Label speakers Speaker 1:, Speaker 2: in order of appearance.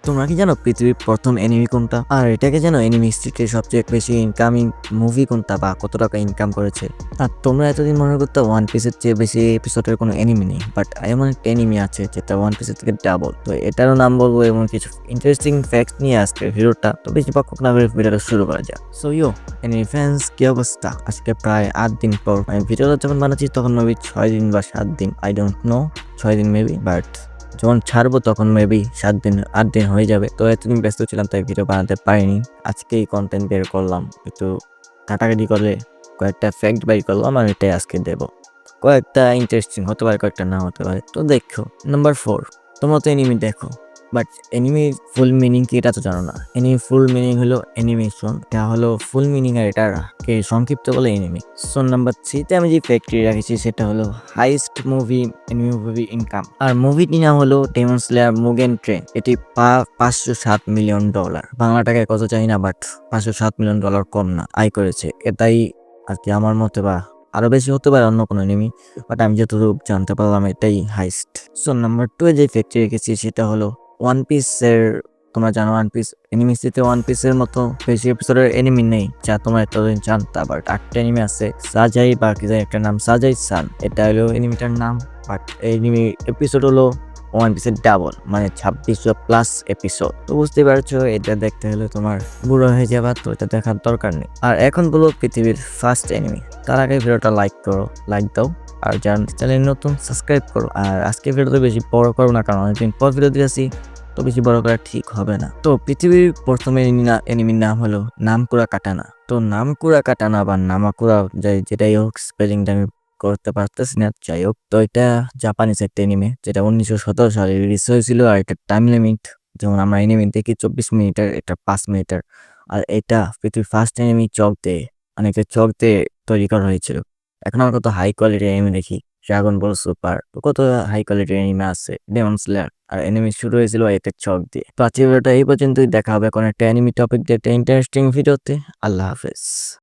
Speaker 1: তোমরা কি জানো পৃথিবীর প্রথম এনিমি কোনটা? আর এটাকে জানো এনিমি হিস্ট্রিতে সবচেয়ে বেশি ইনকামিং মুভি কোনটা বা কত টাকা ইনকাম করেছে? আর তোমরা এতদিন মনে করতে ওয়ান পিসের চেয়ে বেশি এপিসোডের কোনো এনিমি নেই, বাট এমন একটা এনিমি আছে যেটা ওয়ান পিসের থেকে ডাবল। তো এটারও নাম বলবো এমন কিছু ইন্টারেস্টিং ফ্যাক্ট নিয়ে আজকে ভিডিওটা। তো বেশি পক্ষ না করে ভিডিওটা শুরু করা যাক। সো এনিমি ফ্যান্স কি অবস্থা? আজকে প্রায় 8 দিন পর আমি ভিডিওটা যখন বানাচ্ছি তখন মেবি 6 দিন বা 7 দিন, আই ডোন্ট নো, 6 দিন মেবি, বাট যখন ছাড়বো তখন মেবি 7 দিন 8 দিন হয়ে যাবে। তো এতদিন ব্যস্ত ছিলাম তাই ভিডিও বানাতে পারিনি। আজকেই কন্টেন্ট বের করলাম, একটু কাটাকাটি করে কয়েকটা ফ্যাক্ট বাই করলাম আর এটাই আজকে দেবো। কয়েকটা ইন্টারেস্টিং হতে পারে, কয়েকটা না হতে পারে। তো দেখো, নাম্বার 4, তোমরা তো এনিমি দেখো, বাট এনিমির ফুল মিনিং কি এটা তো জানো না। এনিমি ফুল মিনিং হলো অ্যানিমেশন, এটা হলো ফুল মিনিং, আর এটাকে সংক্ষিপ্ত বলে এনিমি। সো নাম্বার 3তে আমি যে ফ্যাক্টরি রাখেছি সেটা হলো heist movie enemy movie income, আর মুভিটি নাম হলো ডেমন স্লেয়ার মুগেন ট্রেন। এটি $507 মিলিয়ন, বাংলা টাকায় কত জানি না, বাট $507 মিলিয়ন কম না আয় করেছে। এটাই আর কি আমার মতে, বা আরো বেশি হতে পারে অন্য কোনো এনিমি, বাট আমি যতটুকু জানতে পারলাম এটাই হাইস্ট। সো নাম্বার 2 যে ফ্যাক্টরি রেখেছি সেটা হলো ওয়ান পিসের। তোমরা জানো ওয়ান পিস এনিমিসিতে ওয়ান পিসের মতো বেশি এপিসোডের এনিমি নেই যা তোমরা এতদিন জানতা, বাট 8টা এনিমি আছে। সাজাই বা কি জানি একটা নাম, সাজাই সান, এটা হলো এনিমিটার নাম। বাট এনিমি এপিসোড হলো ওয়ান পিসের ডাবল, মানে 2600+ এপিসোড। তো বুঝতে পারছো, এটা দেখতে হলে তোমার বুড়ো হয়ে যাবা, তো এটা দেখার দরকার নেই। আর এখন বলো পৃথিবীর ফার্স্ট এনিমি। তার আগে ভিডিওটা লাইক করো, লাইক দাও, আর যারা চ্যানেল নতুন সাবস্ক্রাইব করো। আর আজকে ভিডিওতে বেশি বড় করো না, কারণ অনেকদিন পর ভিডিও দিয়েছি, তো বেশি বড় করা ঠিক হবে না। তো পৃথিবীর প্রথমে এনিমির নাম হলো নামকুরা কাটানা। তো নামকুরা কাটানা বা নামাকুরা, যেটাই হোক, স্পেলিংটা আমি করতে পারতেছি না, যাই হোক। তো এটা জাপানিজ একটা এনিমে, যেটা 1917 সালে রিলিজ হয়েছিল। আর এটা টাইম লিমিট, যেমন আমরা এনিমি দেখি 24 মিনিটের, এটা 5 মিনিটের। আর এটা পৃথিবীর ফার্স্ট এনিমি চক দিয়ে, অনেকটা চক দিয়ে তৈরি করা হয়েছিল। এখন আমরা কত হাই কোয়ালিটির এনিমে দেখি, ড্রাগন বল সুপার, তো কত হাই কোয়ালিটির এনিমে আছে, ডেমন স্লেয়ার। আর এনিমি শুরু হয়েছিল এতে চক দিয়ে। তো আজকের ভিডিওটা এই পর্যন্তই, দেখা হবে কোনো একটা এনিমি টপিক দিয়ে একটা ইন্টারেস্টিং ভিডিওতে। আল্লাহ হাফেজ।